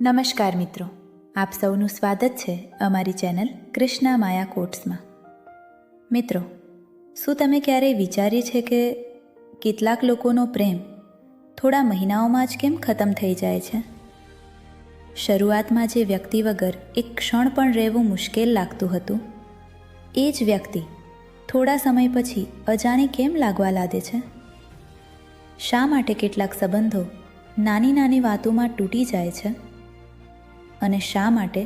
નમસ્કાર મિત્રો, આપ સૌનું સ્વાગત છે અમારી ચેનલ કૃષ્ણા માયા કોટ્સમાં. મિત્રો, શું તમે ક્યારેય વિચાર્યું છે કે કેટલાક લોકોનો પ્રેમ થોડા મહિનાઓમાં જ કેમ ખતમ થઈ જાય છે? શરૂઆતમાં જે વ્યક્તિ વગર એક ક્ષણ પણ રહેવું મુશ્કેલ લાગતું હતું, એ જ વ્યક્તિ થોડા સમય પછી અજાણી કેમ લાગવા લાગે છે? શા માટે કેટલાક સંબંધો નાની નાની વાતોમાં તૂટી જાય છે? અને શા માટે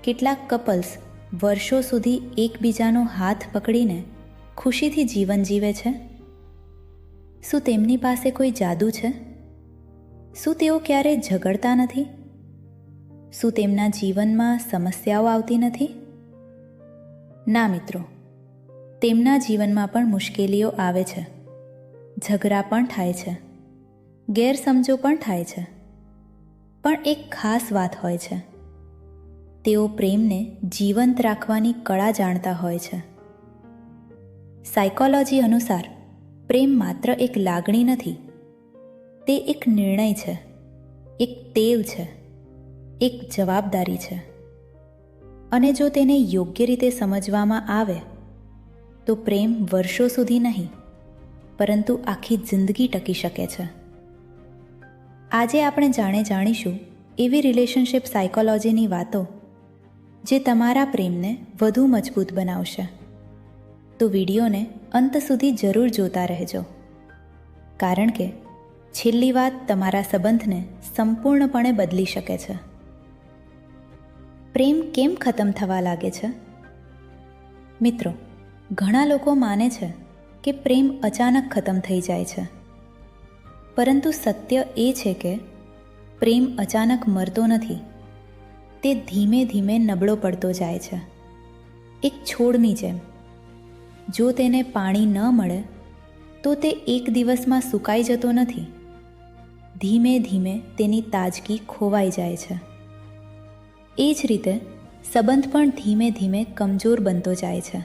કેટલાક કપલ્સ વર્ષો સુધી એકબીજાનો હાથ પકડીને ખુશીથી જીવન જીવે છે? શું તેમની પાસે કોઈ જાદુ છે? શું તેઓ ક્યારેય ઝઘડતા નથી? શું તેમના જીવનમાં સમસ્યાઓ આવતી નથી? ના મિત્રો, તેમના જીવનમાં પણ મુશ્કેલીઓ આવે છે, ઝઘડા પણ થાય છે, ગેરસમજો પણ થાય છે. પણ એક ખાસ વાત હોય છે, તેઓ પ્રેમને જીવંત રાખવાની કળા જાણતા હોય છે. સાયકોલોજી અનુસાર પ્રેમ માત્ર એક લાગણી નથી, તે એક નિર્ણય છે, એક ટેવ છે, એક જવાબદારી છે. અને જો તેને યોગ્ય રીતે સમજવામાં આવે તો પ્રેમ વર્ષો સુધી નહીં, પરંતુ આખી જિંદગી ટકી શકે છે. આજે આપણે જાણીશું એવી રિલેશનશિપ સાયકોલોજીની વાતો જે તમારા પ્રેમને વધુ મજબૂત બનાવશે. તો વિડીયોને અંત સુધી જરૂર જોતા રહેજો, કારણ કે છેલ્લી વાત તમારા સંબંધને સંપૂર્ણપણે બદલી શકે છે. પ્રેમ કેમ ખતમ થવા લાગે છે? મિત્રો, ઘણા લોકો માને છે કે પ્રેમ અચાનક ખતમ થઈ જાય છે, પરંતુ સત્ય એ છે કે પ્રેમ અચાનક મરતો નથી. તે ધીમે ધીમે નબળો પડતો જાય છે, એક છોડની જેમ. જો તેને પાણી ન મળે તો તે એક દિવસમાં સુકાઈ જતો નથી. ધીમે ધીમે તેની તાજગી ખોવાઈ જાય છે. એ જ રીતે સંબંધ પણ ધીમે ધીમે કમજોર બનતો જાય છે.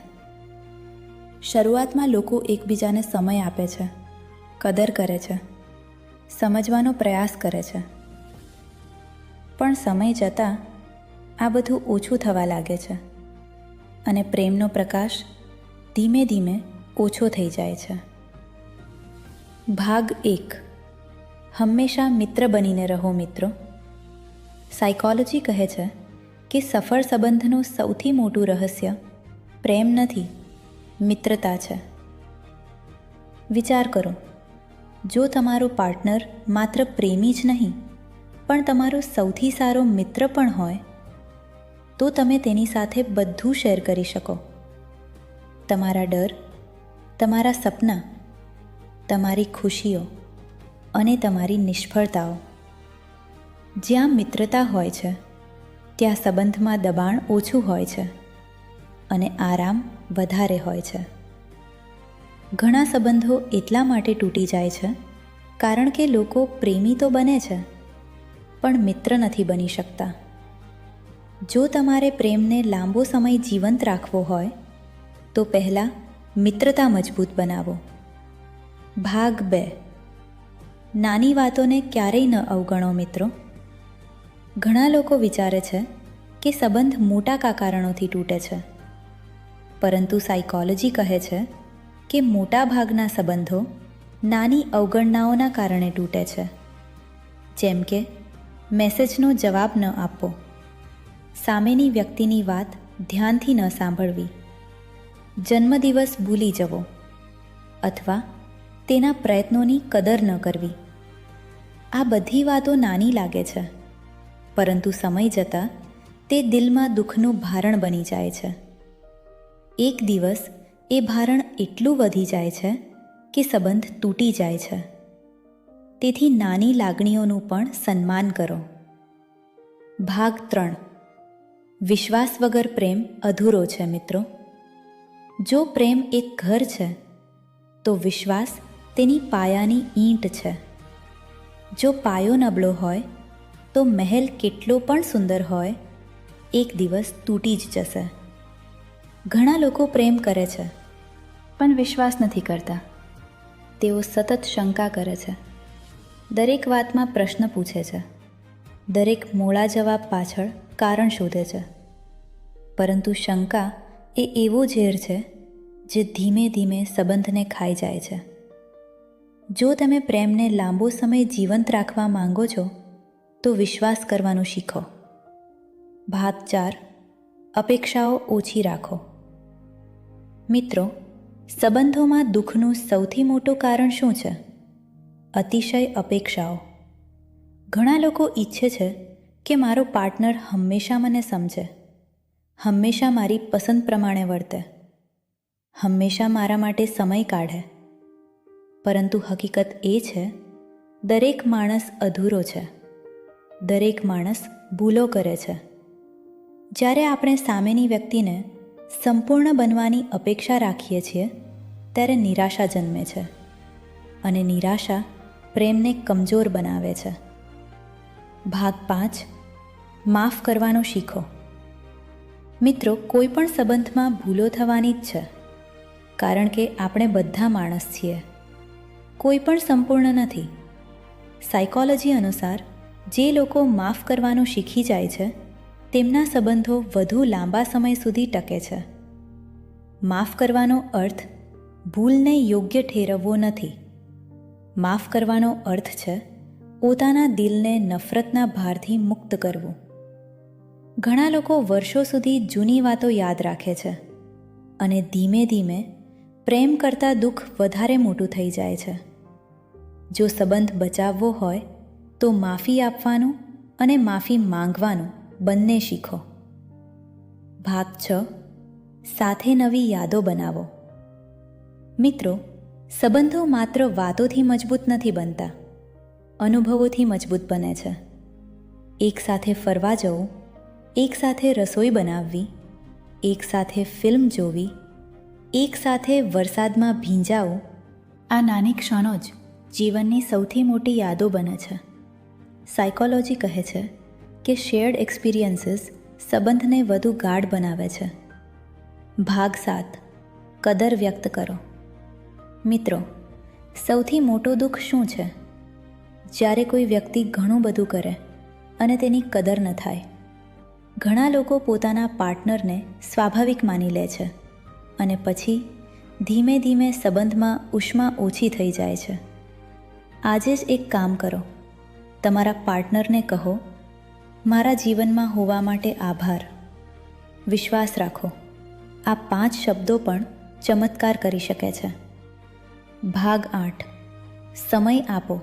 શરૂઆતમાં લોકો એકબીજાને સમય આપે છે, કદર કરે છે, સમજવાનો પ્રયાસ કરે છે. પણ સમય જતાં આ બધું ઓછું થવા લાગે છે અને પ્રેમનો પ્રકાશ ધીમે ધીમે ઓછો થઈ જાય છે. ભાગ 1. હંમેશા મિત્ર બનીને રહો મિત્રો. સાયકોલોજી કહે છે કે સફળ સંબંધનું સૌથી મોટું રહસ્ય પ્રેમ નથી, મિત્રતા છે. વિચાર કરો, જો તમારો પાર્ટનર માત્ર પ્રેમી જ નહીં પણ તમારો સૌથી સારો મિત્ર પણ હોય, તો તમે તેની સાથે બધું શેર કરી શકો. તમારા ડર, તમારા સપના, તમારી ખુશીઓ અને તમારી નિષ્ફળતાઓ. જ્યાં મિત્રતા હોય છે ત્યાં સંબંધમાં દબાણ ઓછું હોય છે અને આરામ વધારે હોય છે. ઘણા સંબંધો એટલા માટે તૂટી જાય છે કારણ કે લોકો પ્રેમી તો બને છે પણ મિત્ર નથી બની શકતા. જો તમારે પ્રેમને લાંબો સમય જીવંત રાખવો હોય તો પહેલાં મિત્રતા મજબૂત બનાવો. ભાગ 2. નાની વાતોને ક્યારેય ન અવગણો મિત્રો. ઘણા લોકો વિચારે છે કે સંબંધ મોટા કારણોથી તૂટે છે, પરંતુ સાયકોલોજી કહે છે કે મોટા ભાગના સંબંધો નાની અવગણનાઓના કારણે તૂટે છે. જેમ કે મેસેજનો જવાબ ન આપવો, સામેની વ્યક્તિની વાત ધ્યાનથી ન સાંભળવી, જન્મદિવસ ભૂલી જવો અથવા તેના પ્રયત્નોની કદર ન કરવી. આ બધી વાતો નાની લાગે છે, પરંતુ સમય જતાં તે દિલમાં દુઃખનું ભારણ બની જાય છે. એક દિવસ એ ભારણ એટલું વધી જાય છે કે સંબંધ તૂટી જાય છે. તેથી નાની લાગણીઓનું પણ સન્માન કરો. ભાગ 3. વિશ્વાસ વગર પ્રેમ અધૂરો છે મિત્રો. જો પ્રેમ એક ઘર છે તો વિશ્વાસ તેની પાયાની ઈંટ છે. જો પાયો નબળો હોય તો મહેલ કેટલો પણ સુંદર હોય, એક દિવસ તૂટી જ જશે. ઘણા લોકો પ્રેમ કરે છે પણ વિશ્વાસ નથી કરતા. તેઓ સતત શંકા કરે છે, દરેક વાતમાં પ્રશ્ન પૂછે છે, દરેક મોડા જવાબ પાછળ કારણ શોધે છે, પરંતુ શંકા એ એવો ઝેર છે જે ધીમે ધીમે સંબંધને ખાઈ જાય છે. જો તમે પ્રેમને લાંબો સમય જીવંત રાખવા માંગો છો તો વિશ્વાસ કરવાનું શીખો. ભાગ 4. અપેક્ષાઓ ઓછી રાખો. મિત્રો, સંબંધોમાં દુઃખનું સૌથી મોટું કારણ શું છે? અતિશય અપેક્ષાઓ. ઘણા લોકો ઈચ્છે છે કે મારો પાર્ટનર હંમેશા મને સમજે, હંમેશા મારી પસંદ પ્રમાણે વર્તે, હંમેશા મારા માટે સમય કાઢે. પરંતુ હકીકત એ છે, દરેક માણસ અધૂરો છે, દરેક માણસ ભૂલો કરે છે. જ્યારે આપણે સામેની વ્યક્તિને સંપૂર્ણ બનવાની અપેક્ષા રાખીએ છીએ ત્યારે નિરાશા જન્મે છે, અને નિરાશા પ્રેમને કમજોર બનાવે છે. ભાગ 5. માફ કરવાનું શીખો. મિત્રો, કોઈ પણ સંબંધમાં ભૂલો થવાની જ છે, કારણ કે આપણે બધા માણસ છીએ. કોઈ પણ સંપૂર્ણ નથી. સાયકોલોજી અનુસાર જે લોકો માફ કરવાનું શીખી જાય છે તેમના સંબંધો વધુ લાંબા સમય સુધી ટકે છે. માફ કરવાનો અર્થ ભૂલને યોગ્ય ઠેરવવો નથી. માફ કરવાનો અર્થ છે પોતાના દિલને નફરતના ભારથી મુક્ત કરવું. ઘણા લોકો વર્ષો સુધી જૂની વાતો યાદ રાખે છે અને ધીમે ધીમે પ્રેમ કરતાં દુઃખ વધારે મોટું થઈ જાય છે. જો સંબંધ બચાવવો હોય તો માફી આપવાનું અને માફી માંગવાનું બંને શીખો. ભાગ 6. સાથે નવી યાદો બનાવો. મિત્રો, સંબંધો માત્ર વાતોથી મજબૂત નથી બનતા, અનુભવોથી મજબૂત બને છે. એક સાથે ફરવા જવું, એક સાથે રસોઈ બનાવવી, એક સાથે ફિલ્મ જોવી, એક સાથે વરસાદમાં ભીંજાવું, આ નાની ક્ષણો જ જીવનની સૌથી મોટી યાદો બને છે. સાયકોલોજી કહે છે કે શેર્ડ એક્સપિરિયન્સીસ સંબંધને વધુ ગાઢ બનાવે છે. ભાગ 7. કદર વ્યક્ત કરો. મિત્રો, સૌથી મોટો દુઃખ શું છે? જ્યારે કોઈ વ્યક્તિ ઘણું બધું કરે અને તેની કદર ન થાય. ઘણા લોકો પોતાના પાર્ટનરને સ્વાભાવિક માની લે છે અને પછી ધીમે ધીમે સંબંધમાં ઉષ્મા ઓછી થઈ જાય છે. આજે જ એક કામ કરો. તમારા પાર્ટનરને કહો, મારા જીવનમાં હોવા માટે આભાર. વિશ્વાસ રાખો, આ 5 શબ્દો પણ ચમત્કાર કરી શકે છે. ભાગ 8. સમય આપો.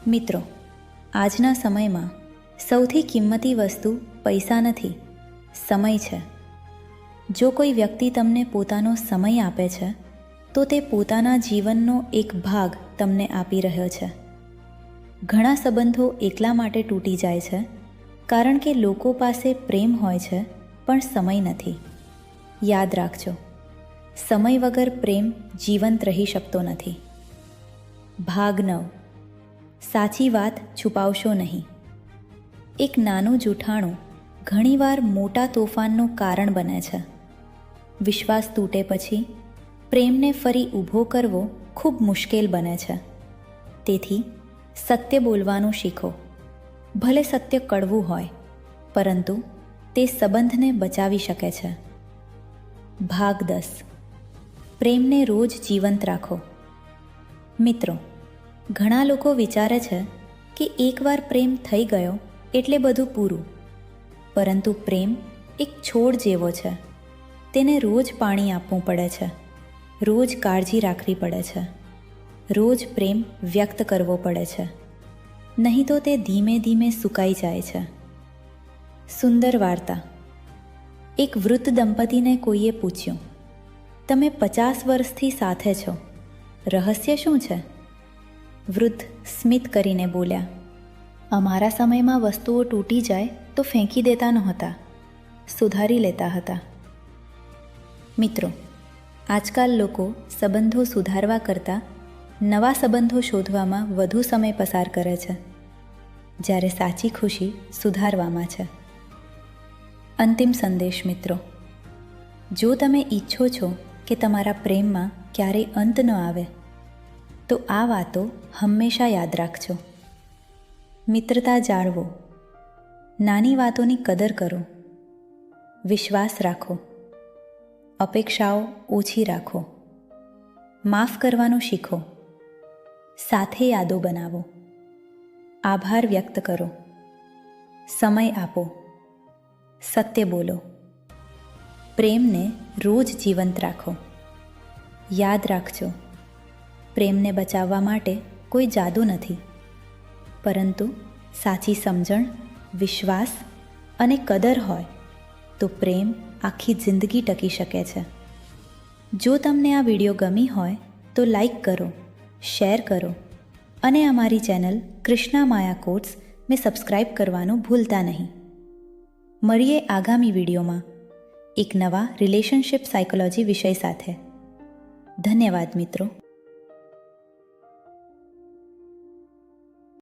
મિત્રો, આજના સમયમાં સૌથી કિંમતી વસ્તુ પૈસા નથી, સમય છે. જો કોઈ વ્યક્તિ તમને પોતાનો સમય આપે છે તો તે પોતાના જીવનનો એક ભાગ તમને આપી રહ્યો છે. ઘણા સંબંધો એટલા માટે તૂટી જાય છે કારણ કે લોકો પાસે પ્રેમ હોય છે પણ સમય નથી. યાદ રાખજો, સમય વગર પ્રેમ જીવંત રહી શકતો નથી. ભાગ 9. સાચી વાત છુપાવશો નહીં. એક નાનું જૂઠાણું ઘણીવાર મોટા તોફાનનું કારણ બને છે. વિશ્વાસ તૂટે પછી પ્રેમને ફરી ઊભો કરવો ખૂબ મુશ્કેલ બને છે. તેથી સત્ય બોલવાનું શીખો. ભલે સત્ય કડવું હોય, પરંતુ તે સંબંધને બચાવી શકે છે. ભાગ 10. પ્રેમને રોજ જીવંત રાખો. મિત્રો, ઘણા લોકો વિચારે છે કે એકવાર પ્રેમ થઈ ગયો એટલે બધું પૂરું. પરંતુ પ્રેમ એક છોડ જેવો છે. તેને રોજ પાણી આપવું પડે છે, રોજ કાળજી રાખવી પડે છે, રોજ પ્રેમ વ્યક્ત કરવો પડે છે, નહીં તો તે ધીમે ધીમે સુકાઈ જાય છે. સુંદર વાર્તા. એક વૃદ્ધ દંપતીને કોઈએ પૂછ્યું, તમે 50 વર્ષથી સાથે છો, રહસ્ય શું છે? વૃદ્ધ સ્મિત કરીને બોલ્યા, અમારા સમયમાં વસ્તુઓ તૂટી જાય તો ફેંકી દેતા નહોતા, સુધારી લેતા હતા. મિત્રો, આજકાલ લોકો સંબંધો સુધારવા કરતાં નવા સંબંધો શોધવામાં વધુ સમય પસાર કરે છે, જ્યારે સાચી ખુશી સુધારવામાં છે. અંતિમ સંદેશ. મિત્રો, જો તમે ઈચ્છો છો કે તમારા પ્રેમમાં ક્યારેય અંત ન આવે તો આ વાતો હંમેશા યાદ રાખજો. મિત્રતા જાળવો, નાની વાતોની કદર કરો, વિશ્વાસ રાખો, અપેક્ષાઓ ઓછી રાખો, માફ કરવાનું શીખો, સાથે યાદો બનાવો, આભાર વ્યક્ત કરો, સમય આપો, સત્ય બોલો, પ્રેમને રોજ જીવંત રાખો. યાદ રાખજો, પ્રેમને બચાવવા માટે કોઈ જાદુ નથી, પરંતુ સાચી સમજણ, વિશ્વાસ અને કદર હોય તો પ્રેમ આખી જિંદગી ટકી શકે છે. જો તમને આ વિડીયો ગમી હોય તો લાઈક કરો, શેર કરો અને અમારી ચેનલ કૃષ્ણા માયા કોટ્સને સબસ્ક્રાઈબ કરવાનું ભૂલતા નહીં. મળીએ આગામી વિડીયોમાં એક નવા રિલેશનશિપ સાયકોલોજી વિષય સાથે. ધન્યવાદ મિત્રો.